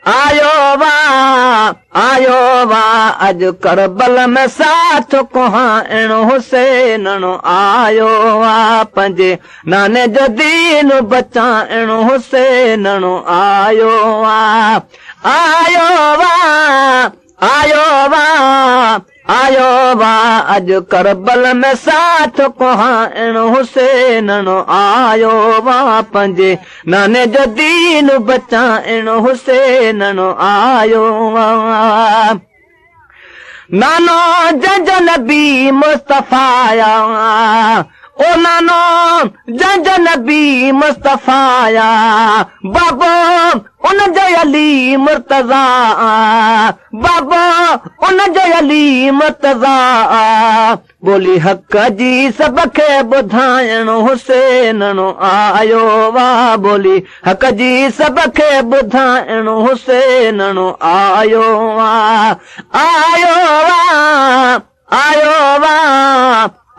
आयो वाह अज करबल में साथ कुहाइण हुसैन आयो वाह पंजे नाने जो दीन बचाइण हुसैन आयो वाह आयो वाह अज करबल में साथ कुहाइण हुसैन आयो वाह पंजे नाने जो दीन बचाइण हुसैन आयो वाह नानो जज नबी मुस्तफाया ओ नानो जज नबी मुस्तफाया बाबो उन जो अली मुर्तज़ा बाबो उन जो अली मुर्तज़ा बोली हक़ जी सब खे ॿुधाइण हुसैन आयो वाह बोली हक़ जी सब खे ॿुधाइण हुसैन आयो वाह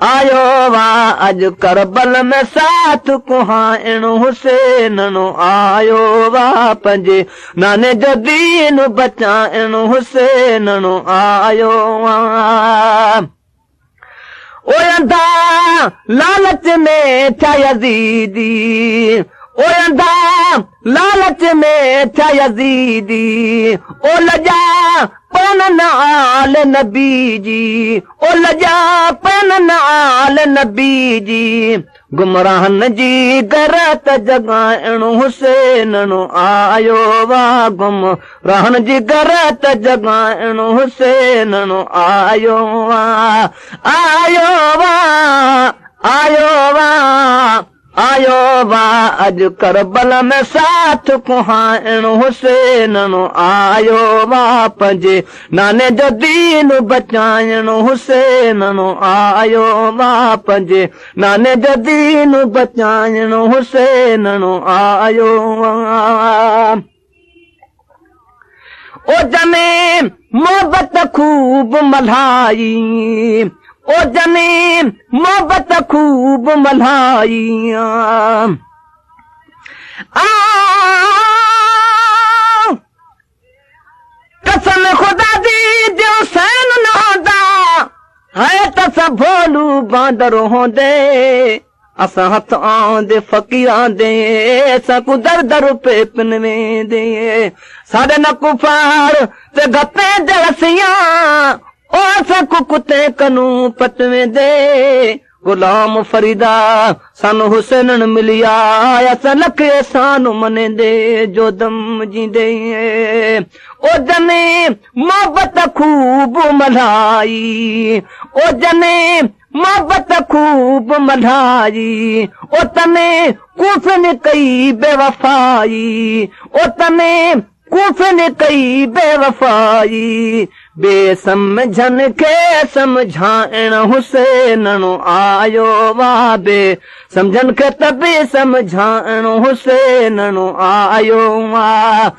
आयो वाह अज करबल में साथ कुहाइण हुसैन आयो वाह पंजे नाने जो दीन बचाइण हुसैन आयो वाह ओयंदा लालच में छा यज़ीदी ओयंदा लालच में छा यज़ीदी ओ लजा पन नाल नबी जी ओ लजा पन नाल नबी जी गुमराहन जी गरत जगाइण हुसैन आयो वाह गुमराहन जी गरत जगाइण हुसैन आयो वाह आयो वाह अज करबल में साथ कुहाइण हुसैन आयो वाह पंजे नाने जो दीन बचाइण हुसैन आयो वाह पंजे नाने जो दीन बचाइण हुसैन आयो वाह ओ जने मोहब्बत खूब मल्हाई ओ जने मोहब्बत खूब मल्हाई कसम खुदा दी जो सैन न होंदा है तस भोलू बांदर होंदे असां हथ आंदे फकीर आंदे सकू दर दर पे पिन वेंदे साडे न कुफार ते गप्पे दरसियां ओ सकू कुते कनू पटवे दे गुलाम फरीदा सन हुसैन मिलिया असां लखे सानू मने दे जो दम जींदे ओ जने मोहब्बत खूब मल्हाई ओ जने मोहब्बत खूब मल्हाई ओ तने कूफन कई बेवफाई ओ तने कूफन कई बेवफाई बेसमझन के समझाइण हुसैन आयो वाह बेसमझन के तबे समझाइण हुसैन आयो वाह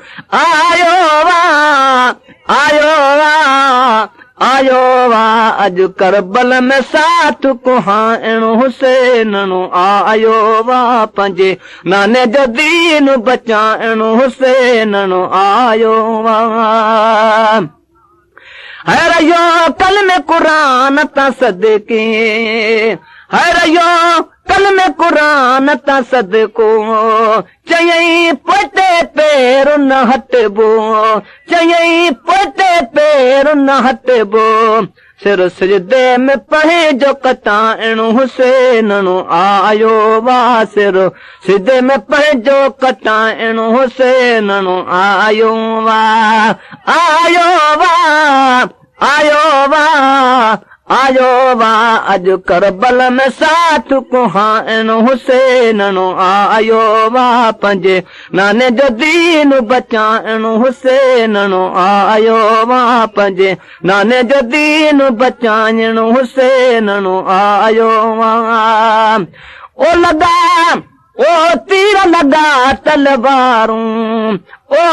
आयो वाह अज करबल में साथ कुहाइण हुसैन आयो वाह पंजे नाने जो दीन बचाइण हुसैन आयो वाह हरयो कल में कुरान ता सदके हरयो कल में कुरान ता सदको चयई पोते पैर न हटबो चयई पोते पैर न हटबो सिर सजदे में पहे जो कटाइण हुसैन आयो वाह सिर सजदे में पहे जो कटाइण हुसैन आयो वाह अज करबल में साथ कुहाइण हुसैन आयो वाह पंजे नाने जो दीन बचाइण हुसैन आयो वाह पंजे नाने जो दीन बचाइण हुसैन आयो वाह ओ लगा ओ तीर लगा तलवारूं ओ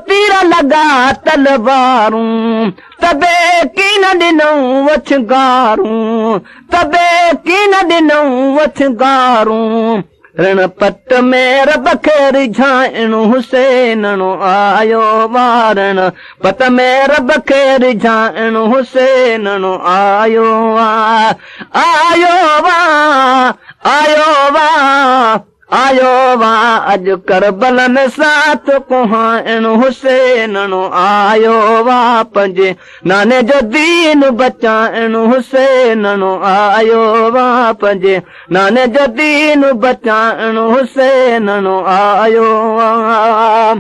तीर लगा तलवारूं तबे की न ॾिनऊं वछगारूं तबे की न ॾिनऊं वछगारूं रण पट में रब खे रिझाइण हुसैन आयो वारण पट में रब खे रिझाइण हुसैन आयो आयो वा आयो वा आयो वा अॼु करबल में साथ कुहाइण हुसैन आयो वा पंहिंजे नाने जो दीन बचाइण हुसैन आयो वा पंहिंजे नाने जो दीन बचाइण हुसैन आयो वा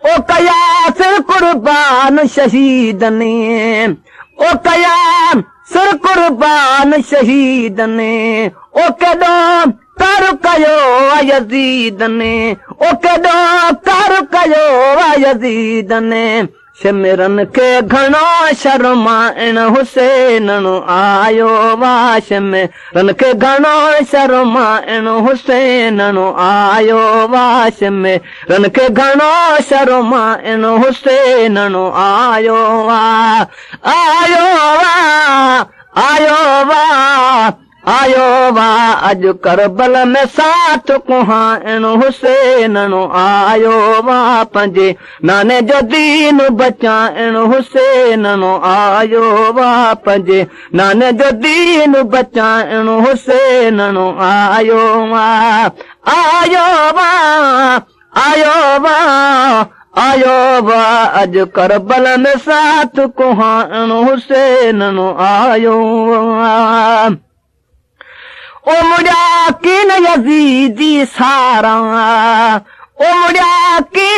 ओ कया सिर कुर्बान शहीदने ओ कया सिर कुर्बान शहीदने ओ केॾो कर कयो यज़ीदने ओ केॾो कर कयो यज़ीदने सिमरन खे घणो शर्माइण हुसैन आयो वा सिमरन खे घणो शर्माइण हुसैन आयो वा सिमरन खे घणो शर्माइण हुसैन आयो वा आयो वा आयो वा आयो वा अॼु करबल में साथ कुहाइण हुसैन आयो वा पंहिंजे नाने जो दीन बचाइण हुसैन आयो वा पंहिंजे नाने जो दीन बचाइण हुसैन आयो वा आयो वा आयो वा आयो वा अॼु करबल में साथ कुहाइण हुसैन आयो वा ओ मुड़ा किन यज़ीदी सारा ओ मुड़ा किन